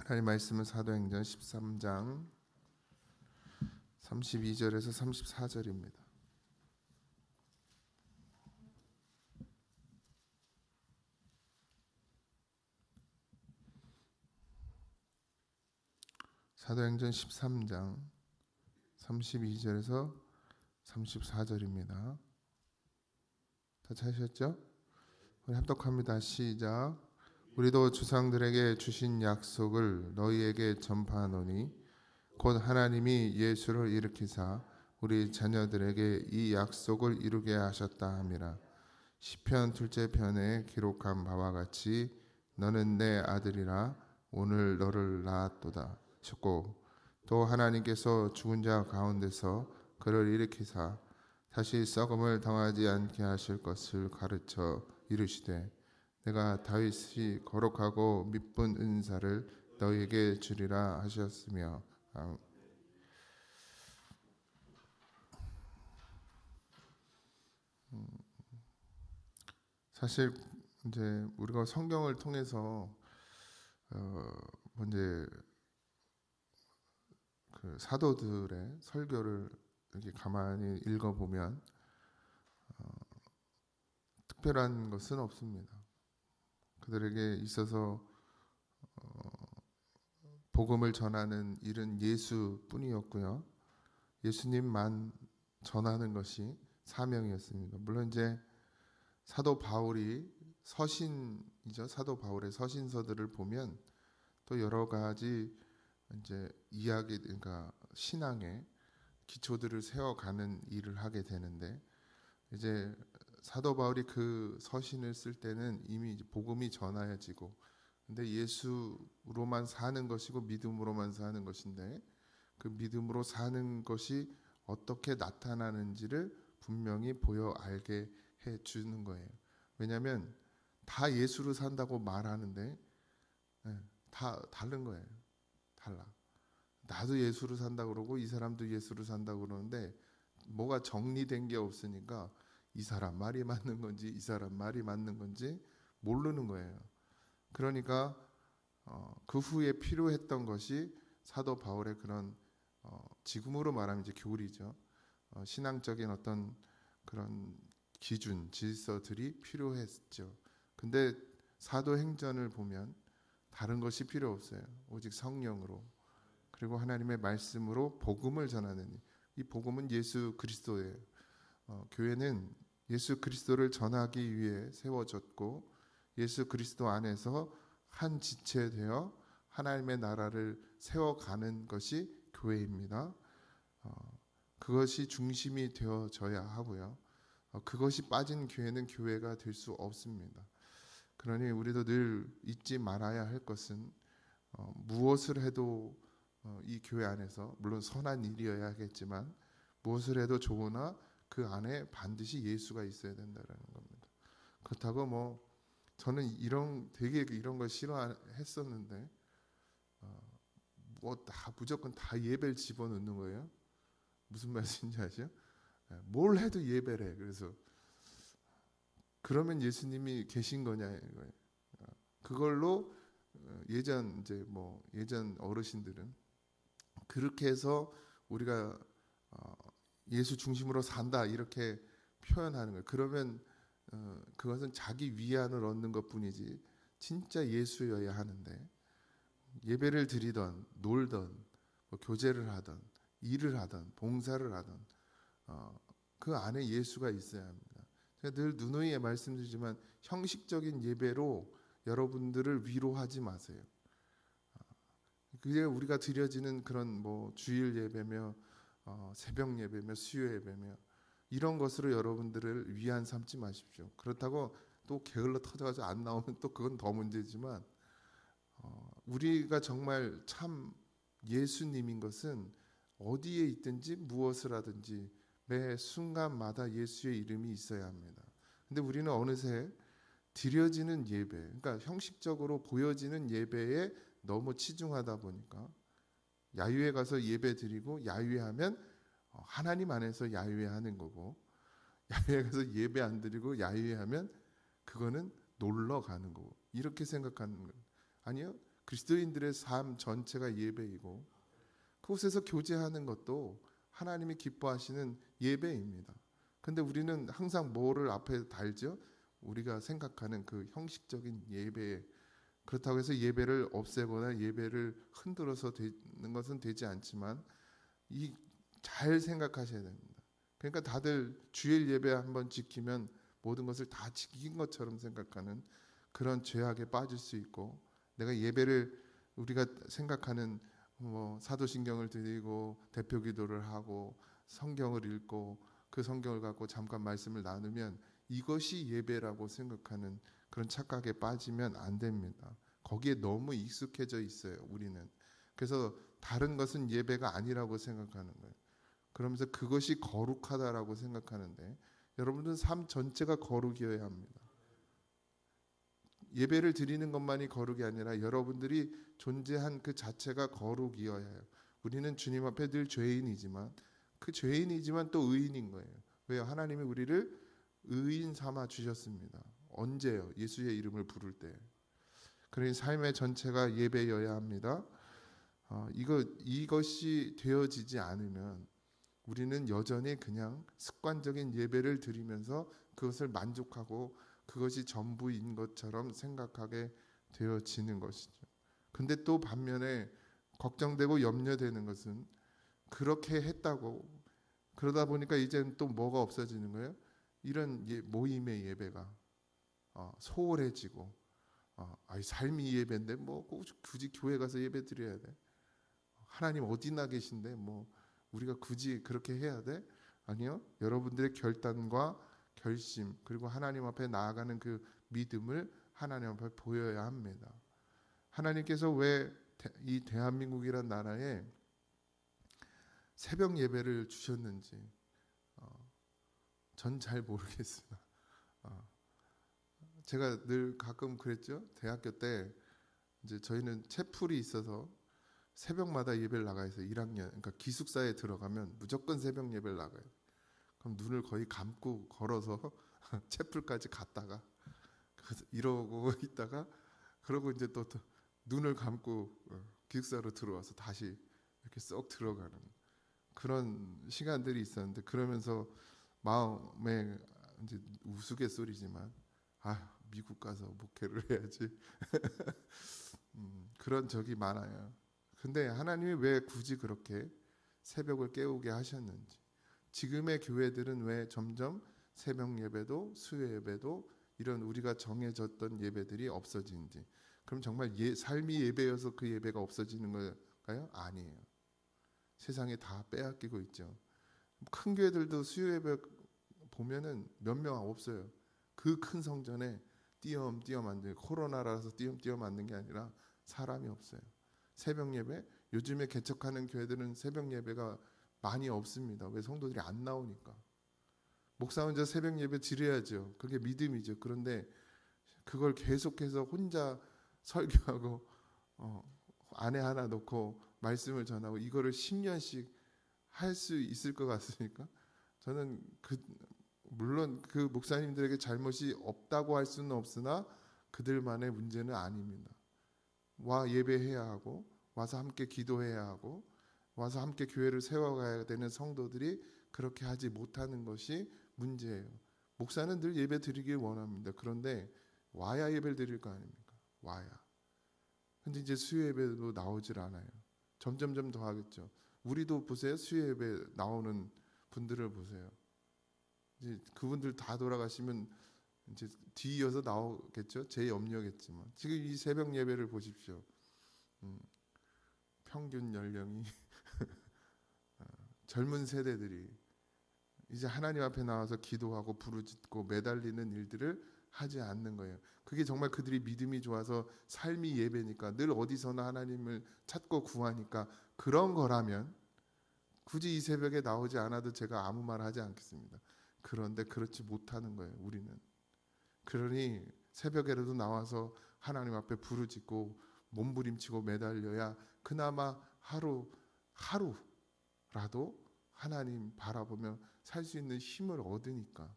하나님 말씀은 사도행전 13장 32절에서 34절입니다. 사도행전 13장 32절에서 34절입니다. 다 찾으셨죠? 우리 합독합니다. 시작. 우리도 조상들에게 주신 약속을 너희에게 전파하노니 곧 하나님이 예수를 일으키사 우리 자녀들에게 이 약속을 이루게 하셨다 함이라. 시편 둘째 편에 기록한 바와 같이 너는 내 아들이라 오늘 너를 낳았도다 하셨고, 또 하나님께서 죽은 자 가운데서 그를 일으키사 다시 썩음을 당하지 않게 하실 것을 가르쳐 이르시되 내가 다윗이 거룩하고 미쁜 은사를 너에게 주리라 하셨으며. 사실 이제 우리가 성경을 통해서 이제 그 사도들의 설교를 이렇게 가만히 읽어보면 특별한 것은 없습니다. 그들에게 있어서 복음을 전하는 일은 예수뿐이었고요. 예수님만 전하는 것이 사명이었습니다. 물론 이제 사도 바울이 서신이죠. 사도 바울의 서신서들을 보면 또 여러 가지 이제 이야기, 그러니까 신앙의 기초들을 세워가는 일을 하게 되는데, 이제 사도 바울이 그 서신을 쓸 때는 이미 이제 복음이 전하여지고, 근데 예수로만 사는 것이고 믿음으로만 사는 것인데, 그 믿음으로 사는 것이 어떻게 나타나는지를 분명히 보여 알게 해 주는 거예요. 왜냐하면 다 예수로 산다고 말하는데 다 다른 거예요. 달라. 나도 예수로 산다 그러고 이 사람도 예수로 산다 그러는데 뭐가 정리된 게 없으니까 이 사람 말이 맞는 건지 이 사람 말이 맞는 건지 모르는 거예요. 그러니까 그 후에 필요했던 것이 사도 바울의 그런 지금으로 말하면 이제 교리죠. 신앙적인 어떤 그런 기준, 질서들이 필요했죠. 근데 사도행전을 보면 다른 것이 필요 없어요. 오직 성령으로, 그리고 하나님의 말씀으로 복음을 전하는, 이 복음은 예수 그리스도예요. 교회는 예수 그리스도를 전하기 위해 세워졌고 예수 그리스도 안에서 한 지체되어 하나님의 나라를 세워가는 것이 교회입니다. 그것이 중심이 되어져야 하고요. 그것이 빠진 교회는 교회가 될 수 없습니다. 그러니 우리도 늘 잊지 말아야 할 것은 무엇을 해도 이 교회 안에서, 물론 선한 일이어야 하겠지만 무엇을 해도 좋으나 그 안에 반드시 예수가 있어야 된다는 겁니다. 그렇다고 저는 되게 이런 걸 싫어했었는데 무조건 다 예배를 집어넣는 거예요. 무슨 말씀인지 아시죠? 뭘 해도 예배래. 그래서 그러면 예수님이 계신 거냐 이거예요. 그걸로 예전 어르신들은 그렇게 해서 우리가 예수 중심으로 산다 이렇게 표현하는 거예요. 그러면 그것은 자기 위안을 얻는 것뿐이지 진짜 예수여야 하는데, 예배를 드리던 놀던 교제를 하던 일을 하던 봉사를 하던 그 안에 예수가 있어야 합니다. 제가 늘 누누이 말씀드리지만 형식적인 예배로 여러분들을 위로하지 마세요. 그게 우리가 드려지는 그런 주일 예배며 새벽 예배며 수요 예배며 이런 것으로 여러분들을 위안 삼지 마십시오. 그렇다고 또 게을러 터져가지고 안 나오면 또 그건 더 문제지만, 우리가 정말 참 예수님인 것은 어디에 있든지 무엇을 하든지 매 순간마다 예수의 이름이 있어야 합니다. 근데 우리는 어느새 드려지는 예배, 그러니까 형식적으로 보여지는 예배에 너무 치중하다 보니까 야유회 가서 예배 드리고 야유회하면 하나님 안에서 야유회하는 거고, 야유회 가서 예배 안 드리고 야유회하면 그거는 놀러 가는 거고, 이렇게 생각하는 거예요. 아니요, 그리스도인들의 삶 전체가 예배이고 그곳에서 교제하는 것도 하나님이 기뻐하시는 예배입니다. 근데 우리는 항상 뭐를 앞에 달죠? 우리가 생각하는 그 형식적인 예배. 그렇다고 해서 예배를 없애거나 예배를 흔들어서 되는 것은 되지 않지만 잘 생각하셔야 됩니다. 그러니까 다들 주일 예배 한번 지키면 모든 것을 다 지킨 것처럼 생각하는 그런 죄악에 빠질 수 있고, 내가 예배를 우리가 생각하는 사도신경을 드리고 대표 기도를 하고 성경을 읽고 그 성경을 갖고 잠깐 말씀을 나누면 이것이 예배라고 생각하는 그런 착각에 빠지면 안 됩니다. 거기에 너무 익숙해져 있어요, 우리는. 그래서 다른 것은 예배가 아니라고 생각하는 거예요. 그러면서 그것이 거룩하다라고 생각하는데, 여러분들은 삶 전체가 거룩이어야 합니다. 예배를 드리는 것만이 거룩이 아니라 여러분들이 존재한 그 자체가 거룩이어야 해요. 우리는 주님 앞에 늘 죄인이지만 그 죄인이지만 또 의인인 거예요. 왜요? 하나님이 우리를 의인 삼아 주셨습니다. 언제요? 예수의 이름을 부를 때. 그러니 삶의 전체가 예배여야 합니다. 이것이 되어지지 않으면 우리는 여전히 그냥 습관적인 예배를 드리면서 그것을 만족하고 그것이 전부인 것처럼 생각하게 되어지는 것이죠. 근데 또 반면에 걱정되고 염려되는 것은 그렇게 했다고 그러다 보니까 이제는 또 뭐가 없어지는 거예요? 이런 모임의 예배가 소홀해지고 삶이 예배인데 뭐 굳이 교회 가서 예배 드려야 돼? 하나님 어디나 계신데 뭐 우리가 굳이 그렇게 해야 돼? 아니요. 여러분들의 결단과 결심 그리고 하나님 앞에 나아가는 그 믿음을 하나님 앞에 보여야 합니다. 하나님께서 왜 이 대한민국이란 나라에 새벽 예배를 주셨는지 전 잘 모르겠으나 제가 늘 가끔 그랬죠. 대학교 때 이제 저희는 채플이 있어서 새벽마다 예배를 나가야 해서 1학년, 그러니까 기숙사에 들어가면 무조건 새벽 예배를 나가요. 그럼 눈을 거의 감고 걸어서 채플까지 갔다가 이러고 있다가 그러고 이제 또 눈을 감고 기숙사로 들어와서 다시 이렇게 쏙 들어가는 그런 시간들이 있었는데, 그러면서 마음에 이제 우스갯소리지만 미국 가서 목회를 해야지 그런 적이 많아요. 근데 하나님이 왜 굳이 그렇게 새벽을 깨우게 하셨는지, 지금의 교회들은 왜 점점 새벽 예배도 수요 예배도 이런 우리가 정해졌던 예배들이 없어지는지, 그럼 정말 삶이 예배여서 그 예배가 없어지는 걸까요? 아니에요. 세상에 다 빼앗기고 있죠. 큰 교회들도 수요 예배 보면은 몇 명 없어요. 그 큰 성전에 띄엄띄엄 만든, 코로나라서 띄엄띄엄 만든 게 아니라 사람이 없어요. 새벽 예배, 요즘에 개척하는 교회들은 새벽 예배가 많이 없습니다. 왜? 성도들이 안 나오니까. 목사 혼자 새벽 예배 드려야죠. 그게 믿음이죠. 그런데 그걸 계속해서 혼자 설교하고 안에 하나 놓고 말씀을 전하고 이거를 10년씩 할 수 있을 것 같습니까? 저는 물론 그 목사님들에게 잘못이 없다고 할 수는 없으나 그들만의 문제는 아닙니다. 와 예배해야 하고 와서 함께 기도해야 하고 와서 함께 교회를 세워가야 되는 성도들이 그렇게 하지 못하는 것이 문제예요. 목사는 늘 예배 드리길 원합니다. 그런데 와야 예배를 드릴 거 아닙니까? 와야. 근데 이제 수요 예배도 나오질 않아요. 점점점 더 하겠죠. 우리도 보세요. 수요 예배 나오는 분들을 보세요. 이제 그분들 다 돌아가시면 이제 뒤이어서 나오겠죠. 제 염려겠지만 지금 이 새벽 예배를 보십시오. 평균 연령이 젊은 세대들이 이제 하나님 앞에 나와서 기도하고 부르짖고 매달리는 일들을 하지 않는 거예요. 그게 정말 그들이 믿음이 좋아서 삶이 예배니까 늘 어디서나 하나님을 찾고 구하니까 그런 거라면 굳이 이 새벽에 나오지 않아도 제가 아무 말 하지 않겠습니다. 그런데 그렇지 못하는 거예요, 우리는. 그러니 새벽에라도 나와서 하나님 앞에 부르짖고 몸부림치고 매달려야 그나마 하루라도 하나님 바라보며 살 수 있는 힘을 얻으니까.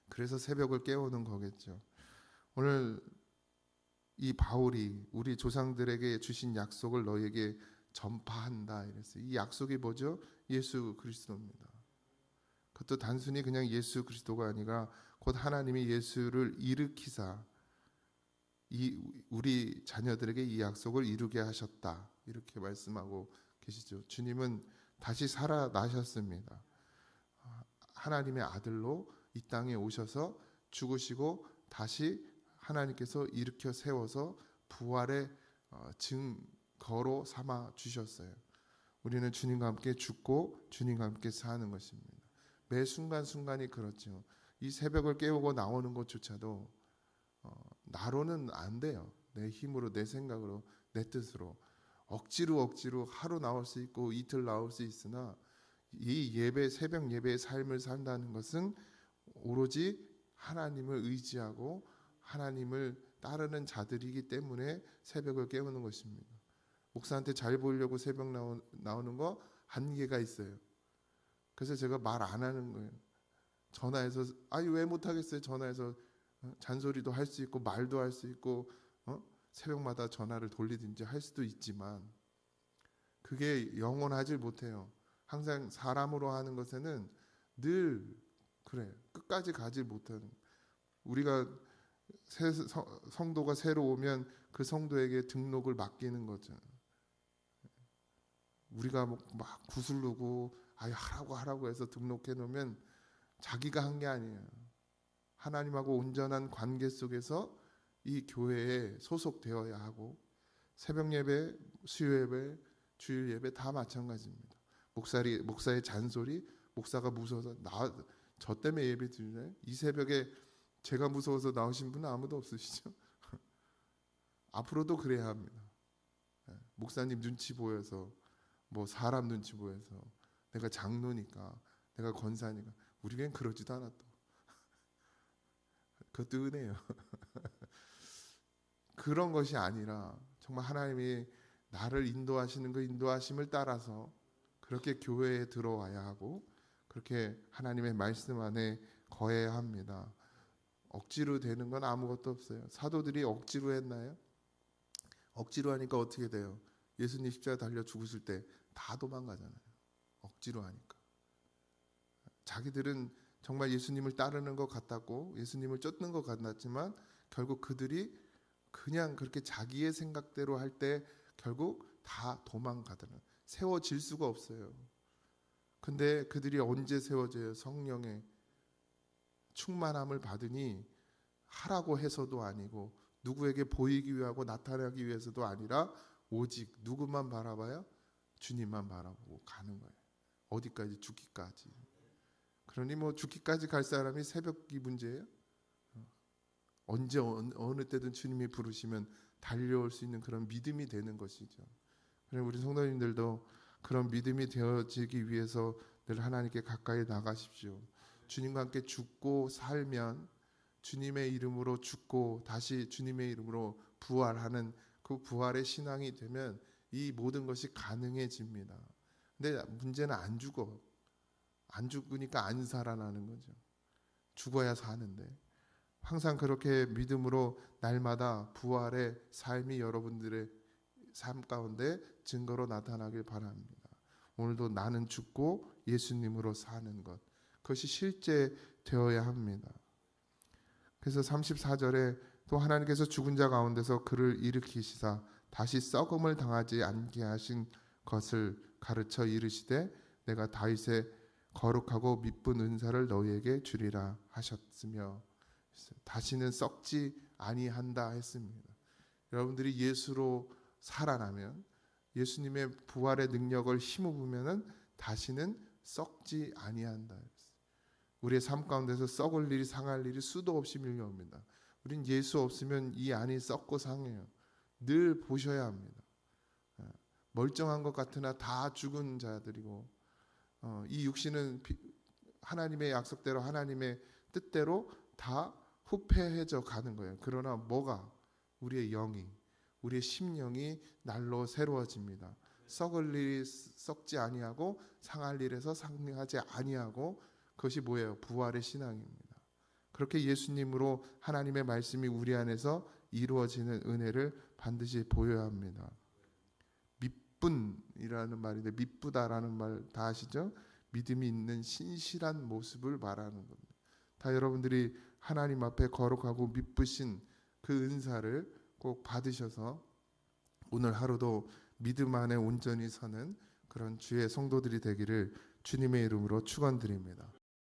그래서 새벽을 깨우는 거겠죠. 오늘 이 바울이 우리 조상들에게 주신 약속을 너에게 전파한다 이랬어요. 이 약속이 뭐죠? 예수 그리스도입니다. 그것도 단순히 그냥 예수 그리스도가 아니라 곧 하나님이 예수를 일으키사 우리 자녀들에게 이 약속을 이루게 하셨다 이렇게 말씀하고 계시죠. 주님은 다시 살아나셨습니다. 하나님의 아들로 이 땅에 오셔서 죽으시고 다시 하나님께서 일으켜 세워서 부활의 증거로 삼아 주셨어요. 우리는 주님과 함께 죽고 주님과 함께 사는 것입니다. 매 순간순간이 그렇죠. 이 새벽을 깨우고 나오는 것조차도 나로는 안 돼요. 내 힘으로, 내 생각으로, 내 뜻으로 억지로 하루 나올 수 있고 이틀 나올 수 있으나 이 예배, 새벽 예배의 삶을 산다는 것은 오로지 하나님을 의지하고 하나님을 따르는 자들이기 때문에 새벽을 깨우는 것입니다. 목사한테 잘 보이려고 새벽 나오는 거 한계가 있어요. 그래서 제가 말 안 하는 거예요. 전화해서 아니 왜 못하겠어요. 전화해서 잔소리도 할 수 있고 말도 할 수 있고 새벽마다 전화를 돌리든지 할 수도 있지만 그게 영원하질 못해요. 항상 사람으로 하는 것에는 늘 그래 끝까지 가지 못하는 우리가 성도가 새로 오면 그 성도에게 등록을 맡기는 거죠. 우리가 막 구슬르고 아유 하라고 해서 등록해 놓으면 자기가 한 게 아니에요. 하나님하고 온전한 관계 속에서 이 교회에 소속되어야 하고 새벽 예배, 수요 예배, 주일 예배 다 마찬가지입니다. 목사의 잔소리, 목사가 무서워서 저 때문에 예배 드리나요? 이 새벽에 제가 무서워서 나오신 분은 아무도 없으시죠? 앞으로도 그래야 합니다. 목사님 눈치 보여서 사람 눈치 보여서 내가 장로니까 내가 권사니까 우리 교회는 그러지도 않아 또. 그것도 은혜예요. 그런 것이 아니라 정말 하나님이 나를 인도하시는 그 인도하심을 따라서 그렇게 교회에 들어와야 하고 그렇게 하나님의 말씀 안에 거해야 합니다. 억지로 되는 건 아무것도 없어요. 사도들이 억지로 했나요? 억지로 하니까 어떻게 돼요? 예수님 십자가 달려 죽으실 때 다 도망가잖아요. 억지로 하니까. 자기들은 정말 예수님을 따르는 것 같았고 예수님을 쫓는 것 같았지만 결국 그들이 그냥 그렇게 자기의 생각대로 할 때 결국 다 도망가더라고요. 세워질 수가 없어요. 근데 그들이 언제 세워져요? 성령의 충만함을 받으니 하라고 해서도 아니고 누구에게 보이기 위하고 나타나기 위해서도 아니라 오직 누구만 바라봐요? 주님만 바라보고 가는 거예요. 어디까지? 죽기까지. 그러니 죽기까지 갈 사람이 새벽이 문제예요? 언제 어느 때든 주님이 부르시면 달려올 수 있는 그런 믿음이 되는 것이죠. 그래서 우리 성도님들도 그런 믿음이 되어지기 위해서 늘 하나님께 가까이 나가십시오. 주님과 함께 죽고 살면 주님의 이름으로 죽고 다시 주님의 이름으로 부활하는 그 부활의 신앙이 되면 이 모든 것이 가능해집니다. 근데 문제는 안 죽어. 안 죽으니까 안 살아나는 거죠. 죽어야 사는데 항상 그렇게 믿음으로 날마다 부활의 삶이 여러분들의 삶 가운데 증거로 나타나길 바랍니다. 오늘도 나는 죽고 예수님으로 사는 것 그것이 실제 되어야 합니다. 그래서 34절에 또 하나님께서 죽은 자 가운데서 그를 일으키시사 다시 썩음을 당하지 않게 하신 것을 가르쳐 이르시되 내가 다윗의 거룩하고 미쁜 은사를 너희에게 주리라 하셨으며 다시는 썩지 아니한다 했습니다. 여러분들이 예수로 살아나면 예수님의 부활의 능력을 힘입으면은 다시는 썩지 아니한다. 우리의 삶 가운데서 썩을 일이 상할 일이 수도 없이 밀려옵니다. 우린 예수 없으면 이 안이 썩고 상해요. 늘 보셔야 합니다. 멀쩡한 것 같으나 다 죽은 자들이고 이 육신은 하나님의 약속대로 하나님의 뜻대로 다 후패해져 가는 거예요. 그러나 뭐가? 우리의 영이 우리의 심령이 날로 새로워집니다. 썩을 일이 썩지 아니하고 상할 일에서 상하지 아니하고 그것이 뭐예요? 부활의 신앙입니다. 그렇게 예수님으로 하나님의 말씀이 우리 안에서 이루어지는 은혜를 반드시 보여야 합니다. 믿분이라는 말인데 믿부다라는 말 다 아시죠? 믿음이 있는 신실한 모습을 말하는 겁니다. 다 여러분들이 하나님 앞에 거룩하고 믿으신 그 은사를 꼭 받으셔서 오늘 하루도 믿음 안에 온전히 서는 그런 주의 성도들이 되기를 주님의 이름으로 축원드립니다.